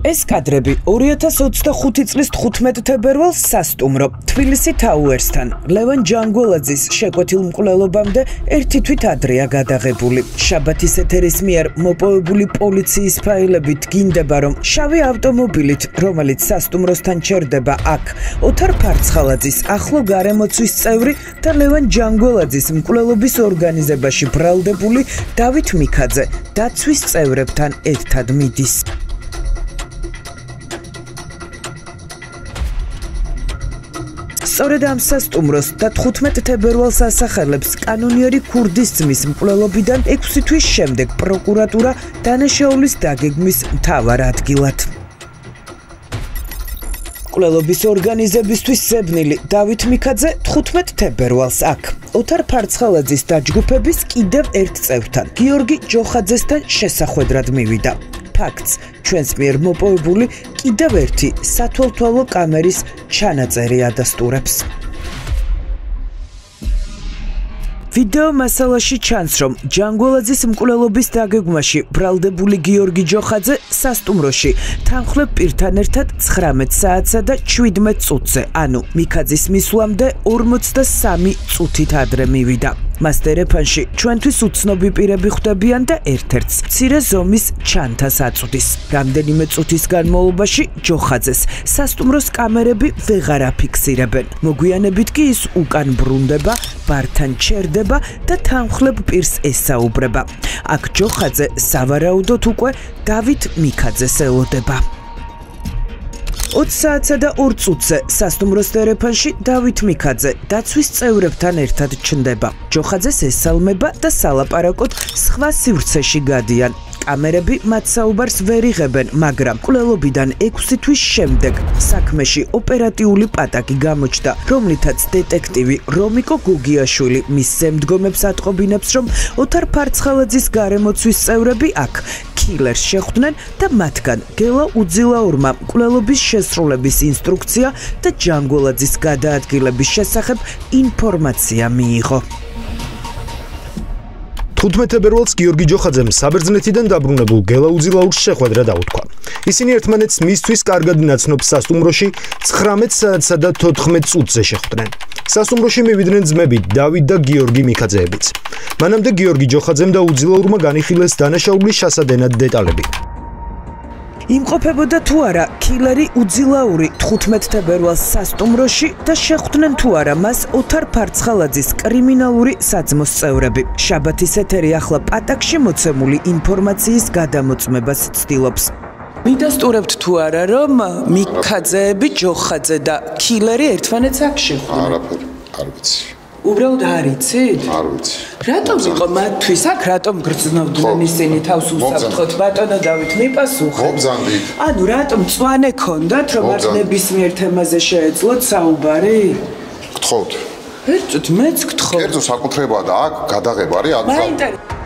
ეს კადრები 2025 წლის 15 თებერვალს სასტუმრო თბილისი Towers-თან ლევან ჯანგოლაძის შეკვეთილ მკვლელობამდე ერთი თვით ადრეა გადაღებული. შაბათის ეთერის მიერ მოპოვებული პოლიციის ფაილებით გინდება, რომ შავი ავტომობილით, რომელიც სასტუმროსთან ჩერდება აქ, ოთარ ფარცხალაძის ახლო გარემოცვის წევრი და ლევან ჯანგოლაძის მკვლელობის ორგანიზებაში ბრალდებული დავით მიქაძე დაცვის წევრებთან ერთად მიდის. სწორედ ამ სასტუმროს და 15 თებერვალს ასახელებს კანონიერი ქურდის ძმის მკვლელობიდან 6 თვის შემდეგ პროკურატურა დანაშაულის დაგეგმვის მთავარ ადგილად. მკვლელობის ორგანიზებისთვის ზებნილი დავით მიქაძე 15 თებერვალს აქ ოთარ ფარცხალაძის დაჯგუფების კიდევ ერთ წევრთან გიორგი ჯოხაძესთან შესახვედრად მივიდა. ფაქტს ჩვენს მიერ მოპოვებული კიდევ ერთი სათვალთვალო კამერის ჩანაწერი ადასტურებს. ვიდეო მასალაში ჩანს, რომ ჯანგოლაძის მკვლელობის დაგეგმვაში ბრალდებული გიორგი ჯოხაძე სასტუმროში თანხლებ პირთან ერთად 19 საათსა და 17 წუთზე, ანუ მიქაძის მისვლამდე 43 წუთით ადრე მივიდა. მას ტელეფონში ჩვენთვის უცნობი პირები ხვდებიან და ერთ-ერთს მცირე ზომის ჩანთას აწვდის. რამდენიმე წუთის განმავლობაში ჯოხაძეს სასტუმროს კამერები ვეღარ აფიქსირებენ. მოგვიანებით კი ის უკან ბრუნდება, ბართან ჩერდება და თანხლებ პირს ესაუბრება. აქ ჯოხაძე სავარაუდოდ უკვე დავით მიქაძეს ელოდება. 20 საათსა და 2 წუთზე სასტუმროს ტელეფონში დავით მიქაძე დაცვის წევრებთან ერთად ჩნდება. ჯოხაძეს ესალმება და სალაპარაკოდ სხვა სივრცეში გადიან. კამერები მათ საუბარს ვერ იღებენ, მაგრამ მკვლელობიდან 6 თვის შემდეგ საქმეში ოპერატიული პატაკი გამოჩნდა, რომლითაც დეტექტივი რომიკო გუგიაშვილი მის ზემდგომებს ატყობინებს, რომ ოთარ ფარცხალაძის გარემოცვის წევრები აქ კილერს შეხვდნენ და მათგან გელა უძილაურმა მკვლელობის შესრულების ინსტრუქცია და ჯანგოლაძის გადაადგილების შესახებ ინფორმაცია მიიღო. 15 თებერვალს გიორგი ჯოხაძემ საბერძნეთიდან დაბრუნებულ გელა უძილაურს შეხვედრა დაუთქვა. ისინი ერთმანეთს მისთვის კარგად ნაცნობ სასტუმროში 19 საათსა და 14 წუთზე შეხვდნენ. სასტუმროში მივიდნენ ძმები დავით და გიორგი მიქაძეებიც. მანამდე გიორგი ჯოხაძემ და უძილაურმა განიხილეს დანაშაულის შესადენად დეტალები. იმყოფებოდა თუ არა კილერი უძილაური 15 თებერვალს სასტუმროში და შეხვდნენ თუ არა მას ოთარ ფარცხალაძის კრიმინალური საძმოს წევრები. შაბათის ეთერი ახლა პატაკში მოცემული ინფორმაციის გადამოწმებას ცდილობს. მიდასტურებთ თუ არა, რომ მიქაძეები, ჯოხაძე და კილერი ერთმანეთს აქ შეხვდნენ? არაფერი, არ ვიცი. უბრალოდ არ იცით? არ ვიცი. რატომ იყო მათთვის აქ, რატომ გრძნობდნენ ისინი თავს უსაფრთხოდ? ბატონო დავით, მიპასუხეთ. მობზანდით. ანუ რატომ მწვანე ქონდათ, რომ აქ ნებისმიერ თემაზე შეეძლოთ საუბარი? გთხოვთ. ერთად მეც გთხოვ. კერძო საკუთრებაა და აქ გადაღება არის მაინტერესებს.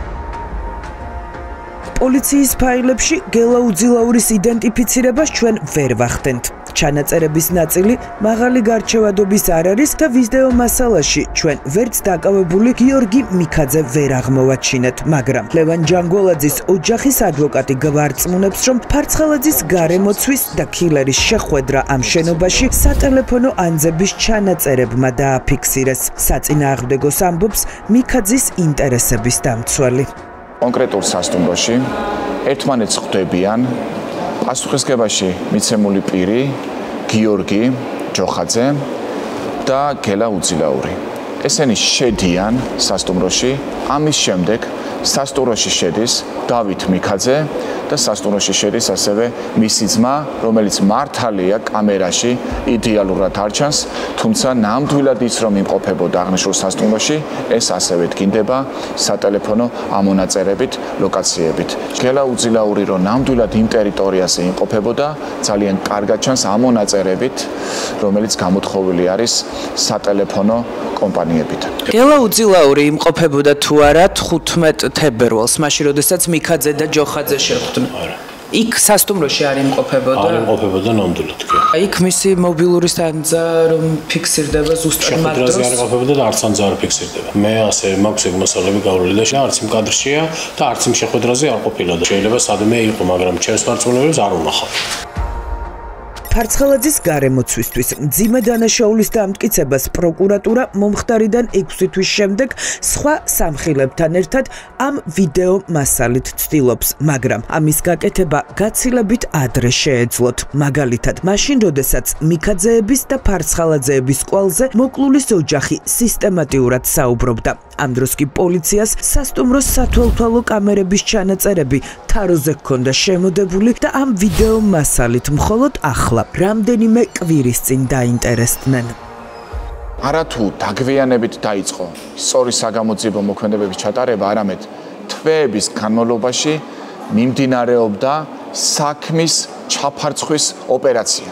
პოლიციის ფაილებში გელა უძილაურის იდენტიფიცირებას ჩვენ ვერ ვახდენთ. ჩანაწერების ნაწილი მაღალი გარჩევადობის არ არის და ვიდეო მასალაში ჩვენ ვერც დაკავებული გიორგი მიქაძე ვერ აღმოვაჩინეთ, მაგრამ ლევან ჯანგოლაძის ოჯახის ადვოკატი გვარწმუნებს, რომ ფარცხალაძის გარემოცვის და კილერის შეხვედრა ამ შენობაში სატელეფონო ანძების ჩანაწერებმა დააფიქსირეს. საწინააღმდეგოს ამბობს მიქაძის ინტერესების დამცველი. კონკრეტულ სასტუმროში ერთმანეთს ხვდებიან პასუხისგებაში მიცემული პირი გიორგი ჯოხაძე და გელა უძილაური. ესენი შედიან სასტუმროში, ამის შემდეგ სასტუმროში შედის დავით მიქაძე და სასტუმროში შედის ასევე მისი ძმა, რომელიც მართალია კამერაში იდეალურად არ ჩანს, თუმცა ნამდვილად ის რომ იმყოფებოდა აღნიშნულ სასტუმროში, ეს ასევე დგინდება სატელეფონო ამონაწერებით, ლოკაციებით. გელა უძილაური რომ ნამდვილად იმ ტერიტორიაზე იმყოფებოდა, ძალიან კარგად ჩანს ამონაწერებით, რომელიც გამოთხოვილი არის სატელეფონო კომპანიებით. გელა უძილაური იმყოფებოდა თუ არა 15 თებერვალს, მაშინ როდესაც მიქაძე და ჯოხაძე შეხვდნენ? იქ სასტუმროში არ იმყოფებოდა? არ იმყოფებოდა ნამდვილად კი. იქ მისი მობილური სტანძა რომ ფიქსირდება ზუსტად მაგ დროს? შეხვედრაზე არ იმყოფებოდა და არც ანძა არ ფიქსირდება. მე ასე მაქვს ეგ მასალები გავრილი და არც იმ კადრშია და არც იმ შეხვედრაზე არ ყოფილა და შეიძლება სადმე იყო, მაგრამ ჩემს პარწმუნებელს არ უნახავ. ფარცხალაძის გარემოცვისთვის მძიმე დანაშაულის დამტკიცებას პროკურატურა მომხდარიდან 6 თვის შემდეგ სხვა სამხილებთან ერთად ამ ვიდეო მასალით ცდილობს, მაგრამ ამის გაკეთება გაცილებით ადრე შეეძლოთ. მაგალითად, მაშინ, როდესაც მიქაძეების და ფარცხალაძეების კვალზე მოკლულის ოჯახი სისტემატიურად საუბრობდა. ამ დროს კი პოლიციას სასტუმროს სათვალთვალო კამერების ჩანაწერები თაროზე ჰქონდა შემოდებული და ამ ვიდეო მასალით მხოლოდ ახლა რამდენიმე კვირის წინ დაინტერესდნენ. არათუ დაგვიანებით დაიწყო სწორი საგამოძიებო მოქმედებების ჩატარება, არამედ თვეების განმავლობაში მიმდინარეობდა საქმის ჩაფარცხვის ოპერაცია.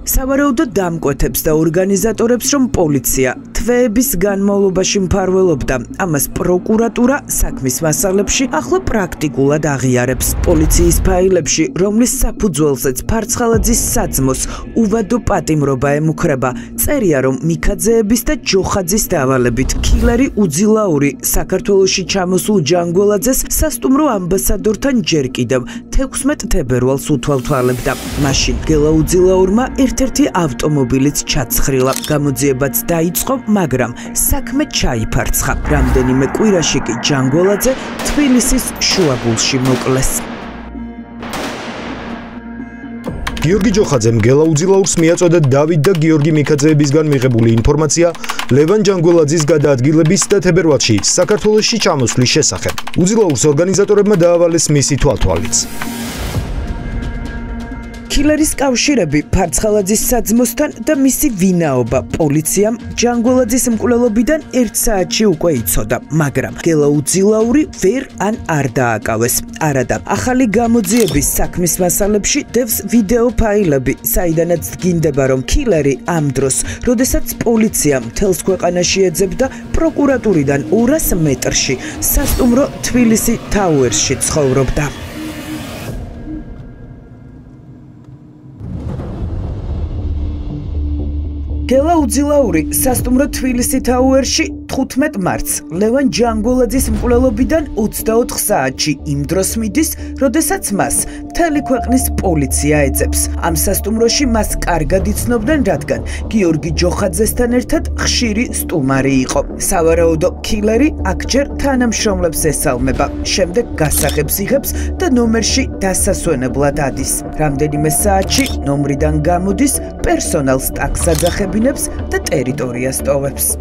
სავარაუდოდ დამკვეთებს და ორგანიზატორებს, რომ პოლიცია თვეების განმავლობაში მფარველობდა, ამას პროკურატურა საქმის მასალებში ახლა პრაქტიკულად აღიარებს. პოლიციის ფაილებში, რომლის საფუძველზეც ფარცხალაძის საძმოს უვადო პატიმრობა ემუქრება, წერია, რომ მიქაძეების და ჯოხაძის დავალებით ქილერი უძილაური საქართველოში ჩამოსულ ჯანგველაძეს სასტუმრო ამბასადორთან ჯერ კიდევ 16 თებერვალს უთვალთვალებდა. მაშინ გელა უძილაურმა ერთ-ერთი ავტომობილიც ჩაცხრილა. გამოძიებაც დაიწყო, მაგრამ საქმე ჩაიფარცხა. რამდენიმე კვირაში კი ჯანგველაძე თბილისის შუაგულში მოკლეს. გიორგი ჯოხაძემ გელა უძილაურს მიაწოდა დავით და გიორგი მიქაძეებისგან მიღებული ინფორმაცია ლევან ჯანგველაძის გადაადგილების და თებერვალში საქართველოში ჩამოსვლის შესახებ. უძილაურს ორგანიზატორებმა დაავალეს მისი თვალთვალიც. ქილერის კავშირები ფარცხალაძის საძმოსთან და მისი ვინაობა პოლიციამ ჯანგველაძის მკვლელობიდან 1 საათში უკვე იცოდა, მაგრამ გელა უძილაური ვერ ან არ დააკავეს. არადა, ახალი გამოძიების საქმის მასალებში დევს ვიდეო ფაილები, საიდანაც დგინდება, რომ ქილერი ამ დროს, როდესაც პოლიცია მთელს ქვეყანაში ეძებდა, პროკურატურიდან 200 მეტრში სასტუმრო თბილისი თაუერსში ცხოვრობდა. გელა უძილაური სასტუმრო თბილისი თაუერში 15 მარტს ლევან ჯანგველაძის მკვლელობიდან 24 საათში იმ დროს მიდის, როდესაც მას მთელი ქვეყნის პოლიცია ეძებს. ამ სასტუმროში მას კარგად იცნობდნენ, რადგან გიორგი ჯოხაძესთან ერთად ხშირი სტუმარი იყო. სავარაუდო ქილერი აქ ჯერ თანამშრომლებს ესალმება, შემდეგ გასაღებს იღებს და ნომერში დასასვენებლად ადის. რამდენიმე საათში ნომრიდან გამოდის, პერსონალს ტაქს აძახებინებს და ტერიტორიას ტოვებს.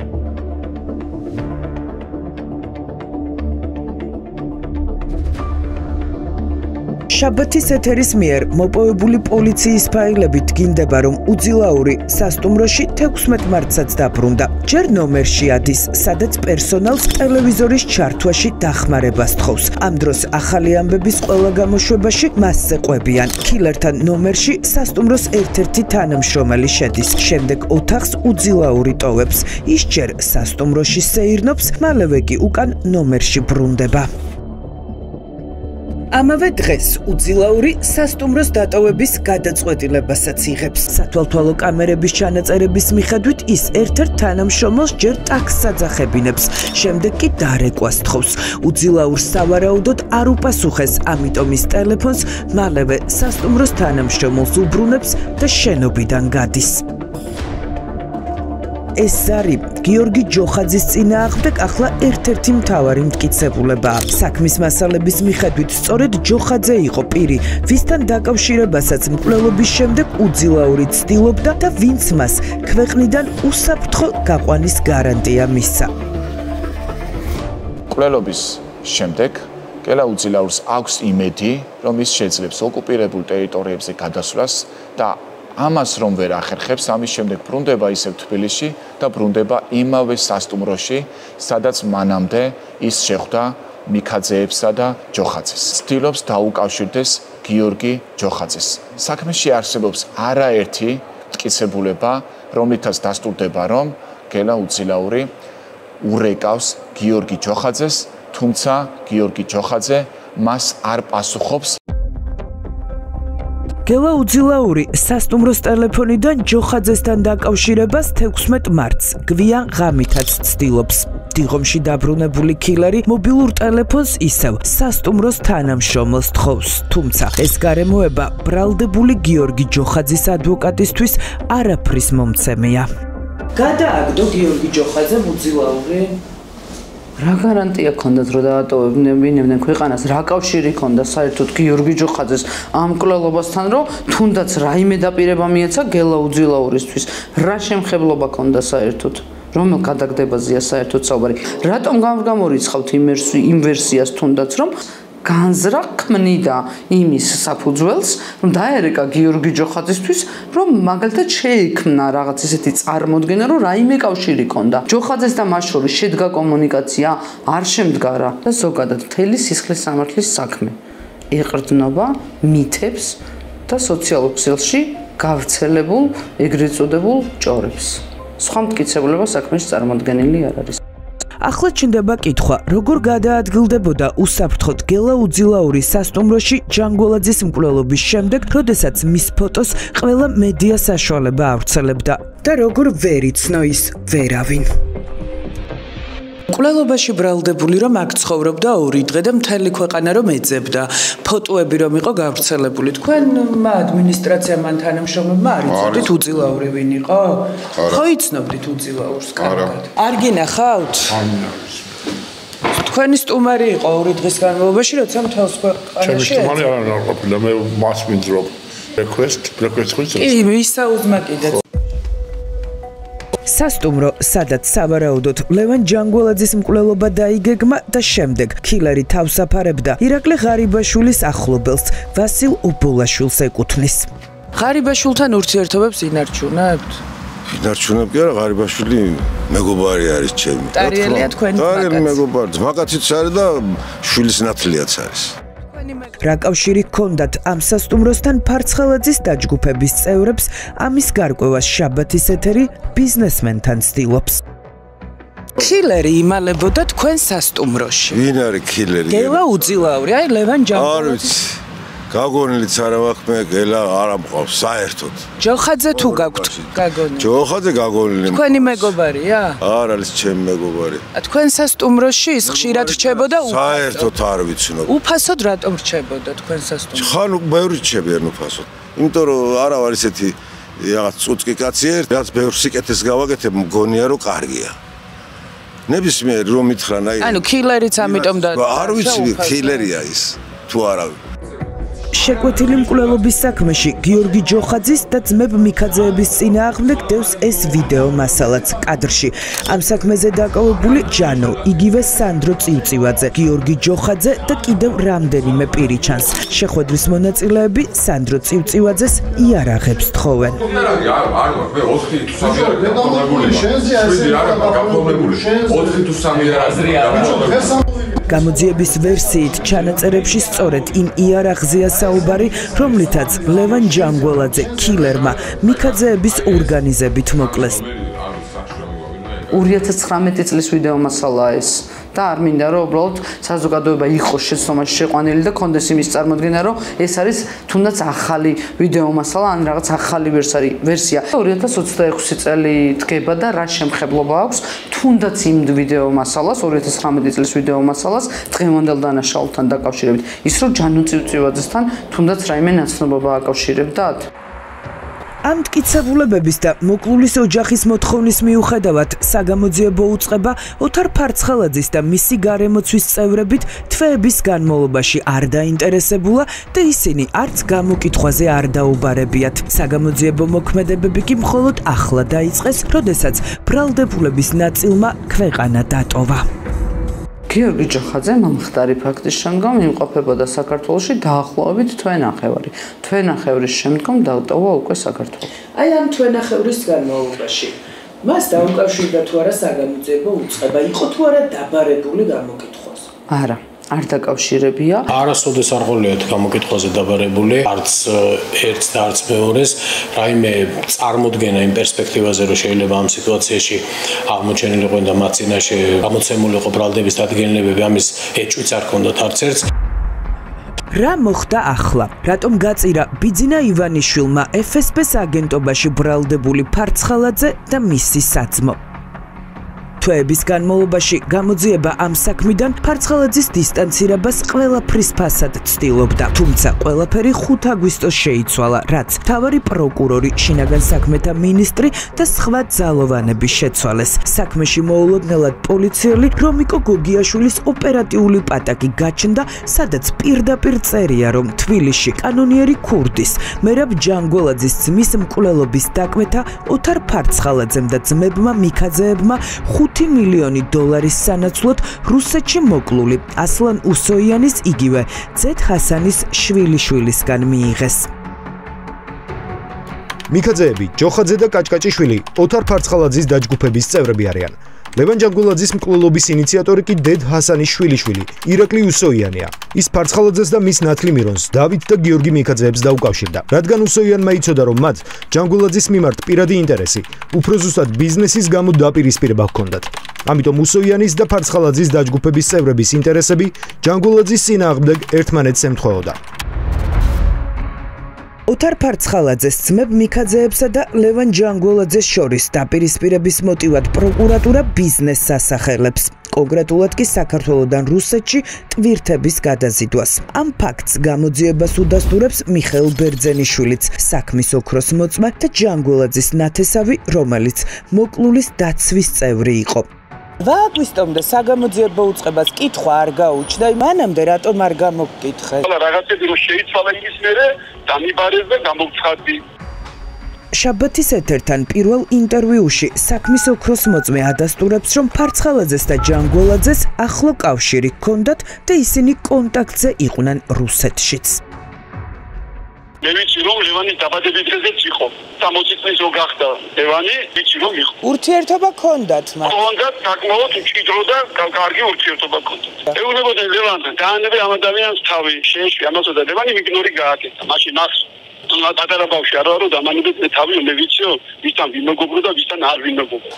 შაბათის ეთერის მიერ მოპოვებული პოლიციის ფაილები დგინდება, რომ უძილაური სასტუმროში 16 მარტსაც დაბრუნდა. ჯერ ნომერში ადის, სადაც პერსონალს ტელევიზორის ჩართვაში დახმარება სთხოვს. ამ დროს ახალი ამბების ყველა გამოშვებაში მასზე ყვებიან. ქილერთან ნომერში სასტუმროს ერთ-ერთი თანამშრომელი შედის. შემდეგ ოთახს უძილაური ტოვებს. ის ჯერ სასტუმროში სეირნობს, მალევე კი უკან ნომერში ბრუნდება. ამავე დღეს უძილაური სასტუმროს დატოვების გადაწყვეტილებასაც იღებს. სათვალთვალო კამერების ჩანაწერების მიხედვით ის ერთ-ერთ თანამშრომელს ჯერ ტაქს აძახებინებს, შემდეგ კი დარეკვას თხოვს. უძილაურს სავარაუდოდ არ უპასუხეს, ამიტომ ის ტელეფონს მალევე სასტუმროს თანამშრომელს უბრუნებს და შენობიდან გადის. ეს არის გიორგი ჯოხაძის წინააღმდეგ ახლა ერთ-ერთი მთავარი მტკიცებულებაა. საქმის მასალების მიხედვით სწორედ ჯოხაძე იყო პირი, ვისთან დაკავშირებასაც მკვლელობის შემდეგ უძილაური ცდილობდა და ვინც მას ქვეყნიდან უსაფრთხო გაყვანის გარანტია მისცა. მკვლელობის შემდეგ გელა უძილაურს აქვს იმედი, რომ ის შეძლებს ოკუპირებულ ტერიტორიებზე გადასვლას და ამას რომ ვერ ახერხებს, ამის შემდეგ ბრუნდება ისევ თბილისში და ბრუნდება იმავე სასტუმროში, სადაც მანამდე ის შეხვდა მიქაძეებსა და ჯოხაძეს. ცდილობს დაუკავშირდეს გიორგი ჯოხაძეს. საქმეში არსებობს არაერთი მტკიცებულება, რომლითაც დასტურდება, რომ გელა უძილაური ურეკავს გიორგი ჯოხაძეს, თუმცა გიორგი ჯოხაძე მას არ პასუხობს. გელა უძილაური სასტუმროს ტელეფონიდან ჯოხაძესთან დაკავშირებას 16 მარტს გვიან ღამითაც ცდილობს. დიღომში დაბრუნებული კილერი მობილურ ტელეფონს ისევ სასტუმროს თანამშრომელს თხოვს, თუმცა ეს გარემოება ბრალდებული გიორგი ჯოხაძის ადვოკატისთვის არაფრის მომცემია. გადააგდო გიორგი ჯოხაძემ უძილაური? რა გარანტია ქონდათ რომ დაატოვებინებდნენ ქვეყანას? რა კავშირი ქონდა საერთოდ გიორგი ჯოხაძეს ამ მკვლელობასთან, რომ თუნდაც რაიმე დაპირება მიეცა გელა უძილაურისთვის? რა შემხებლობა ქონდა საერთოდ? რომელ გადაგდებაზეა საერთოდ საუბარი? რატომ გამორიცხავთ იმ ვერსიას თუნდაც რომ განზრა ქმნიდა იმის საფუძველს, რომ დაერეკა გიორგი ჯოხაძისთვის, რომ მაგალითად შეიქმნა რაღაც ისეთი წარმოდგენა, რომ რაიმე კავშირი ქონდა. ჯოხაძეს და მას შორის შედგა კომუნიკაცია, არ შემდგარა და ზოგადად მთელი სისხლის სამართლის საქმე ეყრდნობა მითებს და სოციალურ ქსელში გავრცელებულ ეგრეთ წოდებულ ჭორებს. სხვა მტკიცებულება საქმეში წარმოდგენილი არ არის. ახლა ჩნდება კითხვა, როგორ გადაადგილდებოდა უსაფრთხოდ გელა უძილაური სასტუმროში ჯანგოლაძის მკვლელობის შემდეგ, როდესაც მის ფოტოს ყველა მედია საშუალება ავრცელებდა და როგორ ვერ იცნო ის ვერავინ. მკვლელობაში ბრალდებული რომ აქ ცხოვრობდა 2 დღე და მთელი ქვეყანა რომ ეძებდა. ფოტოები რომ იყო გავრცელებული. თქვენ ადმინისტრაცია მან თანამშრომლებმა არ იცოდით უძილაური ვინ იყო? ხო იცნობდით უძილაურს კარგად. არ გინახავთ? თქვენი სტუმარი იყო 2 დღის განმავლობაში, როცა მთელს ქვეყანაში. ჩემი სტუმარი არ ყოფილა, მე მას მინძრობ. request ხვის. კი, ისაუზმა კიდე. სასტუმრო, სადაც სავარაუდოდ ლევან ჯანგოლაძის მკვლელობა დაიგეგმა და შემდეგ კილერი თავს აფარებდა ირაკლი ღარიბაშვილის ახლობელს ვასილ უბულაშვილს ეკუთვნის. ღარიბაშვილთან ურთიერთობებს ინარჩუნებთ? ინარჩუნებ კი არა, ღარიბაშვილი მეგობარი არის ჩემი. ტარიელია თქვენი მაგაც? ტარიელი მეგობარი, მაგაციც არის და შვილის ნათლიაც არის. რა კავშირი ჰქონდათ ამ სასტუმროსთან ფარცხელაძის დაჯგუფების წევრებს, ამის გარკვევას შაბათის ეთერი ბიზნესმენთან ცდილობს. კილერი იმალებოდა თქვენ სასტუმროში. ვინ არის კილერი? გელა უძილაური, აი ლევან ჯანგოლაძე. არ ვიცი. გაგონილიც არა მაქვს მე, გელა არ ამყავს საერთოდ. ჯოხაძე თუ გაქვთ გაგონილი? ჯოხაძე გაგონილი. თქვენი მეგობარია? არ არის ჩემი მეგობარი. თქვენ სასტუმროში ის ხშირად რჩებოდა საერთოდ არ ვიცნობ. უფასოდ რატომ რჩებოდა თქვენ სასტუმროში? ხან ბევრი რჩებიან უფასოდ. იმიტომ რომ არა ვარ ისეთი რაღაც წუწკი კაცი ერთ, რაც ბევრ სიკეთეს გავაკეთებ, მგონია რომ კარგია. ნებისმიერი რომ მითხრან აი ანუ კილერიც ამიტომ და არ ვიცი კილერია ის თუ არა. შეკვეთილი მკვლელობის საქმეში გიორგი ჯოხაძის და ძმებ მიქაძეების წინააღმდეგ დევს ეს ვიდეო მასალაც კადრში. ამ საქმეზე დაკავებული ჯანო, იგივე სანდრო წივწივაძე, გიორგი ჯოხაძე და კიდევ რამდენიმე პირი ჩანს. შეხვედრის მონაწილეები სანდრო წივწივაძეს იარაღებს თხოვენ. გამოძიების ვერსიით ჩანაწერებში სწორედ იმ იარაღზეა საუბარი, რომლითაც ლევან ჯანგოლაძე კილერმა მიქაძეების ორგანიზებით მოკლეს. 2019 წლის ვიდეო მასალაა ეს და არ მინდა რომ უბრალოდ საზოგადოება იყოს შეცდომაში შეყვანილი და კონდეს იმის წარმოდგენა რომ ეს არის თუნდაც ახალი ვიდეო მასალა ან რაღაც ახალი ვერსია. 2026 წელი დგება და რა შემხებლობა აქვს თუნდაც იმ ვიდეო მასალას 2019 წლის ვიდეო მასალას დღევანდელ დანაშაულთან დაკავშირებით. ის რომ ჯანო წივწივაძესთან თუნდაც რაიმე ნაცნობობა აკავშირებდათ? ამ მტკიცებულებების და მოკლულის ოჯახის მოთხოვნის მიუხედავად საგამოძიებო უწყება ოთარ ფარცხელაძის და მისი გარემოცვის წევრებით თვეების განმავლობაში არ დაინტერესებულა და ისინი არც გამოკითხვაზე არ დაუბარებიათ. საგამოძიებო მოქმედებები კი მხოლოდ ახლა დაიწყეს, როდესაც ბრალდებულების ნაწილმა ქვეყანა დატოვა. გიორგი ჯოხაძე მომხდარი ფაქტის შემდგომ იმყოფებოდა საქართველოში დაახლოებით თვენახევარი. თვენახევრის შემდგომ დატოვა უკვე საქართველო. აი ამ თვენახევრის განმავლობაში მას დაუკავშირდა თუ არა საგამოძიებო უწყება, იყო თუ არა დაბარებული გამოკითხვას? არა. არ დაკავშირებია. არასოდეს არ ყოლიათ გამოკითხვაზე დაბარებული, არც ერთს და არც მეორეს, რაიმე წარმოდგენა იმ პერსპექტივაზე, რომ შეიძლება ამ სიტუაციაში აღმოჩენილიყო და მათ წინაშე გამოცემულიყო ბრალდების დადგენილებები, ამის ეჭვიც არ ქონდათ არც ერთს. რა მოხდა ახლა? რატომ გაწირა ბიძინა ივანიშვილმა FSB-ს აგენტობაში ბრალდებული ფარცხალაძე და მისი საძმო? თვეების განმავლობაში გამოძიება ამ საქმიდან ფარცხალაძის დისტანცირებას ყველაფრის ფასად ცდილობდა, თუმცა ყველაფერი 5 აგვისტოს შეიცვალა, რაც მთავარი პროკურორი, შინაგან საქმეთა მინისტრი და სხვა ძალოვანები შეცვალეს. საქმეში მოულოდნელად პოლიციელი რომიკო გოგიაშვილის ოპერატიული პატაკი გაჩნდა, სადაც პირდაპირ წერია, რომ თბილისში კანონიერი ქურდის მერაბ ჯანგოლაძის ძმის მკვლელობის დაკვეთა ოთარ ფარცხალაძემ და ძმებმა მიქაძეებმა $5 მილიონი სანაცვლოდ რუსეთში მოკლული ასლან უსოიანის იგივე ძედ ჰასანის შვილიშვილისგან მიიღეს. მიქაძეები ჯოხაძე და კაჭკაჭიშვილი ოთარ ფარცხალაძის დაჯგუფების წევრები არიან. ლევან ჯანგოლაძის მკვლელობის ინიციატორი კი დედ ჰასანის შვილიშვილი ირაკლი უსოიანია. ის ფარცხალაძეს და მის ნათლი მირონს დავით და გიორგი მიქაძეებს დაუკავშირდა, რადგან უსოიანმა იცოდა, რომ მათ ჯანგოლაძის მიმართ პირადი ინტერესი, უფრო ზუსტად ბიზნესის გამო დაპირისპირება ჰქონდათ. ამიტომ უსოიანის და ფარცხალაძის დაჯგუფების წევრების ინტერესები ჯანგოლაძის წინააღმდეგ ერთმანეთს ემთხვეოდა. ოთარ ფარცხალაძეს ძმებ მიქაძეებსა და ლევან ჯანგოლაძეს შორის დაპირისპირების მოტივად პროკურატურა ბიზნესს ასახელებს. კონკრეტულად კი საქართველოდან რუსეთში ტვირთების გადაზიდვას. ამ ფაქტს გამოძიებას უდასტურებს მიხეილ ბერძენიშვილიც, საქმის ოქროს მოწმე და ჯანგოლაძის ნათესავი, რომელიც მოკლულის დაცვის წევრი იყო. ვაგვისტომდე საგამოძიებო უწყებას კითხვა არ გაუჩნდა, მანამდე რატომ არ გამოგკითხე? რაღაცები რომ შეიცვალა იმის მერე დამიბარეს და გამოგცხადდი. შაბათის ეთერთან პირველ ინტერვიუში საქმის ოქროს მოწმე ადასტურებს, რომ ფარცხალაძეს და ჯანგოლაძეს ახლო კავშირი ჰქონდათ და ისინი კონტაქტზე იყვნენ რუსეთშიც. მე ვიცი რომ ლევანის დაბადების დღეზეც იყო. 60 წლის რო გახდა ლევანი, ვიცი რომ იყო. ურთიერთობა ჰქონდათ მათ. ჰქონდათ საკმაოდ მჭიდრო და კარგი ურთიერთობა ჰქონდათ. ეუბნებოდნენ ლევანს, დაანებე ამ ადამიანს თავი, შეეშვი ამასო და ლევანი მიგნორი გააკეთა. მაშინ ახს პატარა ბავშვი არ ვარო და მანებეცნე თავი მე ვიციო, ვისთან ვიმეგობრო და ვისთან არ ვიმეგობრო.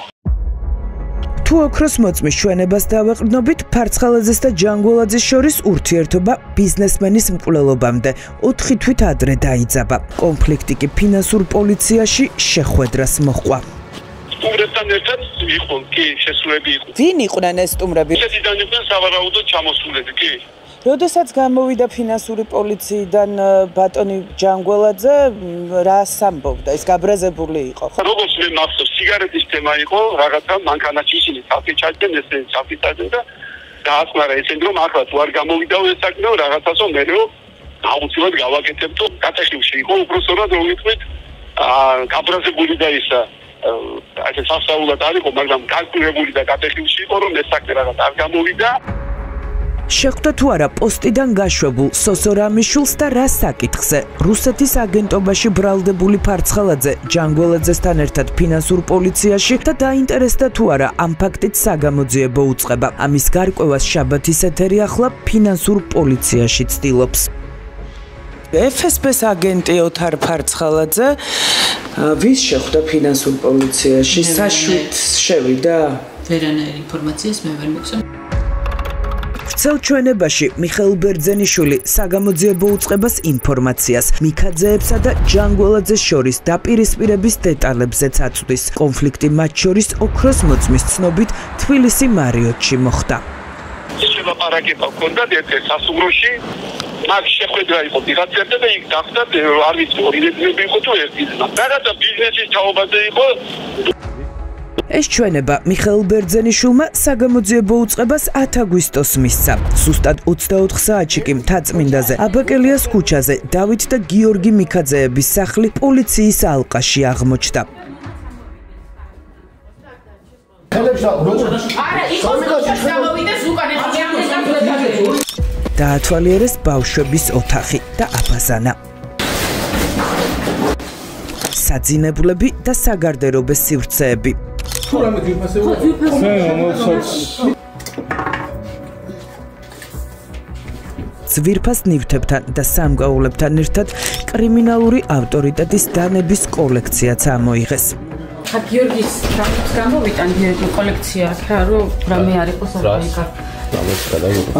თუ ოქროს მოწმის ჩვენებას დავეყრდნობით, ფარცხალაძეს და ჯანგოლაძის შორის ურთიერთობა ბიზნესმენის მკვლელობამდე 4 თვით ადრე დაიძაბა. კონფლიქტი კი ფინანსურ პოლიციაში შეხვედრას მოჰყვა. სტუმრებთან ერთად იყო, კი, შესრულები იყო. ვინ იყვნენ ეს სტუმრები? ესეთიდან იყვნენ სავარაუდო ჩამოსულები, კი. როდესაც გამოვიდა ფინანსური პოლიციიდან ბატონი ჯანგოლაძე, რას ამბობდა? ის გაბრაზებული იყო, ხო? როგორც მე მახსოვს, სიგარეტის თემა იყო, რაღაცა მანქანაში ისინი საფი ჩაჭდნენ, ესე საფი ჩაჭდნენ და დაასმარა ესენ რომ ახლა თუ არ გამოვიდაო ეს საქმეო რაღაცასო მეო აუცილებლად გავაკეთებთო. კატეხილში იყო უბრალოდ რომ ვიტყვით გაბრაზებული და ისა აი სასწაულად არ იყო, მაგრამ განკურებული და კატეხილში იყო რომ ეს საქმე რაღაც არ გამოვიდა. შეხვდა თუ არა პოსტიდან გაშვებულ სოსორამიშვილს და რა საკითხზე? რუსეთის აგენტობაში ბრალდებული ფარცხალაძე ჯანგოლაძესთან ერთად ფინანსურ პოლიციაში და დაინტერესდა თუ არა ამ ფაქტით საგამოძიებო უწყება. ამის გარკვევას შაბათის ეთერი ახლა ფინანსურ პოლიციაში ცდილობს. FSB-ს აგენტი ოთარ ფარცხალაძე ვის შეხვდა ფინანსურ პოლიციაში? საშვით შევიდა? ვერანაირ ინფორმაციას მე ვერ მოგცემ. ვრცელ ჩვენებაში მიხეილ ბერძენიშვილი საგამოძიებო უწყებას ინფორმაციას მიქაძეებსა და ჯანგოლაძეს შორის დაპირისპირების დეტალებზეც აწვდის. კონფლიქტი მათ შორის ოქროს მოწმის ცნობით თბილისი მარიოტში მოხდა. ლაპარაკება ჰქონდა ერთ-ერთ სასუმროში, მაგ შეხვედრა იყო ვიღაცებთან და იქ დახტა არ ვიცი ორი ძმები იყო თუ ერთი ძმა. რაღაცა ბიზნესის თაობაზე იყო. ეს ჩვენება მიხეილ ბერძენიშვილმა საგამოძიებო უწყებას 10 აგვისტოს მისცა. ზუსტად 24 საათში კი მთაწმინდაზე, აბაკელიას ქუჩაზე დავით და გიორგი მიქაძეების სახლი პოლიციის ალყაში აღმოჩნდა. დაათვალიერეს ბავშვების ოთახი და აბაზანა. საძინებლები და საგარდერობეს სივრცეები. ძვირფას ნივთებთან და სამკაულებთან ერთად კრიმინალური ავტორიტეტის დანების კოლექციაც ამოიღეს. გიორგის რამის გამოვიტან კოლექცია რა რომ რამე არ იყოს აქ.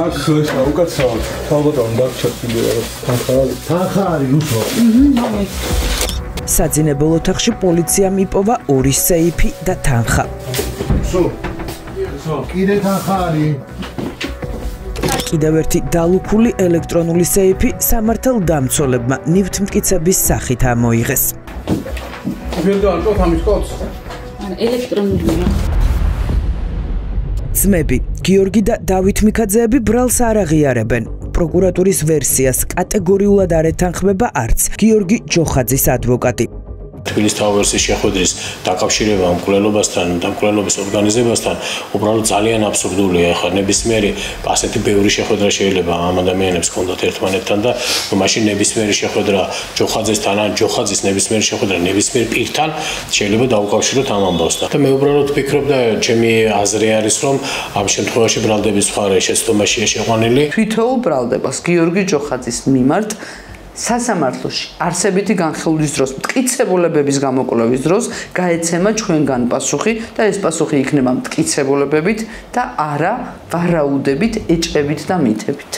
აქ ეს უკაცრავად თავგადავ დაგჭირდა თანხა არის უსო. საძინებელ ოთახში პოლიციამ იპოვა 2 სეიფი და თანხა. სულ კიდე თანხა არის. კიდევ ერთი დალუქული ელექტრონული სეიფი სამართალდამცველებმა ნივთმტკიცების სახით ამოიღეს. ვერ გაარკვევთ ამის კოდს? ელექტრონულია. ძმები გიორგი და დავით მიქაძეები ბრალს არ აღიარებენ. პროკურატურის ვერსიას კატეგორიულად არ ეთანხმება არც გიორგი ჯოხაძის ადვოკატი. თბილისის თავვერსის შეხვედრის დაკავშირება მკვლელობასთან და მკვლელობის ორგანიზებასთან უბრალოდ ძალიან აბსურდულია. ახლა ნებისმიერი ასეთი ბევრი შეხვედრა შეიძლება ამ ადამიანებს ჰქონდათ ერთმანეთთან და მაშინ ნებისმიერი შეხვედრა ჯოხაძესთან ან ჯოხაძის ნებისმიერი შეხვედრა ნებისმიერ პირთან შეიძლება დაუკავშიროთ ამ ამბავს. და მე უბრალოდ ვფიქრობ და ჩემი აზრი არის რომ ამ შემთხვევაში ბრალდების მხარე შეცდომაშია შეყვანილი. თვითოულ ბრალდებას გიორგი ჯოხაძის მიმართ სასამართლოში არსებითი განხილვის დროს, მტკიცებულებების გამოკვლევის დროს გაეცემა ჩვენგან პასუხი და ეს პასუხი იქნება მტკიცებულებებით და არა ვარაუდებით, ეჭებით და მითებით.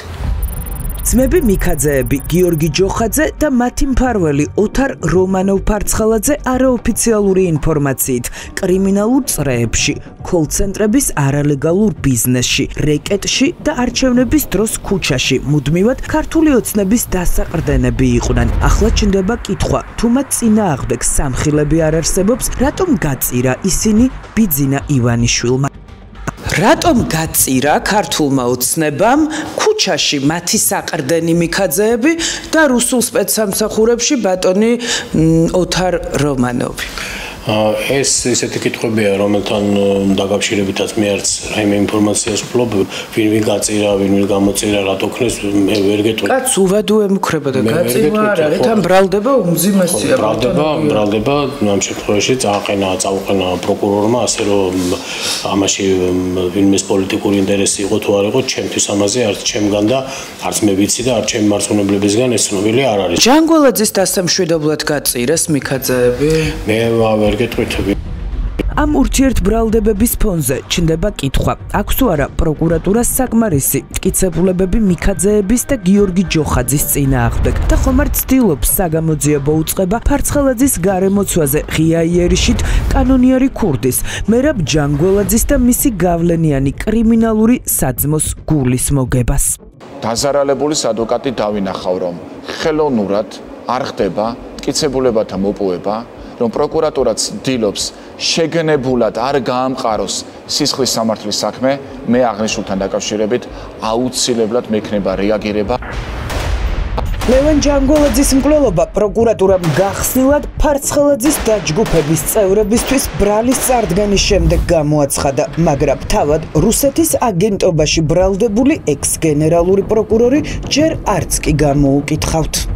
ძმები მიქაძეები, გიორგი ჯოხაძე და მათი მფარველი ოთარ რომანოვ-ფარცხალაძე არაოფიციალური ინფორმაციით კრიმინალურ წრეებში, კოლ-ცენტრების არალეგალურ ბიზნესში, რეკეტში და არჩევნების დროს ქუჩაში მუდმივად ქართული ოცნების დასაყრდენები იყვნენ. ახლა ჩნდება კითხვა, თუ მათ წინააღმდეგ სამხილები არ არსებობს, რატომ გაწირა ისინი ბიძინა ივანიშვილმა? რატომ გაწირა ქართულმა ოცნებამ ქუჩაში მათი საყრდენი მიქაძეები და რუსულ სპეცსამსახურებში ბატონი ოთარ რომანოვი? ეს ისეთი კითხვებია, რომელთან დაკავშირებითაც მე არც რაიმე ინფორმაციას ვფლობ, ვინ გაწირა, ვინ გამოწირა, რატო ქნეს, მე ვერ გეტყვი. კაც უბადო ემუქრება და გაწირვა არ არის, თან ბრალდება უმძიმესია. ბრალდება ამ შემთხვევაში წაუყენა პროკურორმა, ასე რომ ამაში ვინმეს პოლიტიკური ინტერესი იყო თუ არ იყო, ჩემთვის ამაზე არც ჩემგან და არც მე ვიცი და არც ჩემი მარცხნებლებისგან ეს ცნობილი არ არის. ჯანგველაძის დასამშვიდებლად გაწირეს მიქაძეები? მე გეტყვით. ამ ურთიერთბრალდებების ფონზე ჩნდება კითხვა, აქვს თუ არა პროკურატურას საკმარისი მტკიცებულებები მიქაძეების და გიორგი ჯოხაძის წინააღმდეგ და ხომ არ ცდილობს საგამოძიებო უწყება ფარცხალაძის გარემოცვაზე ღია იერიშით კანონიერი ქურდის, მერაბ ჯანგველაძის და მისი გავლენიანი კრიმინალური საძმოს გულის მოგებას. დაზარალებულის ადვოკატი დავინახავ, რომ ხელოვნურად არ ხდება მტკიცებულებათა მოპოვება, რომ პროკურატურა ცდილობს შეგნებულად არ გაამყაროს სისხლის სამართლის საქმე, მე აღნიშნულთან დაკავშირებით აუცილებლად მექნება რეაგირება. ლევან ჯანგველაძის მკვლელობა პროკურატურამ გახსნილად ფარცხალაძის დაჯგუფების წევრებისთვის ბრალის წარდგენის შემდეგ გამოაცხადა, მაგრამ თავად რუსეთის აგენტობაში ბრალდებული ექს-გენერალური პროკურორი ჯერ არც კი გამოუკითხავთ.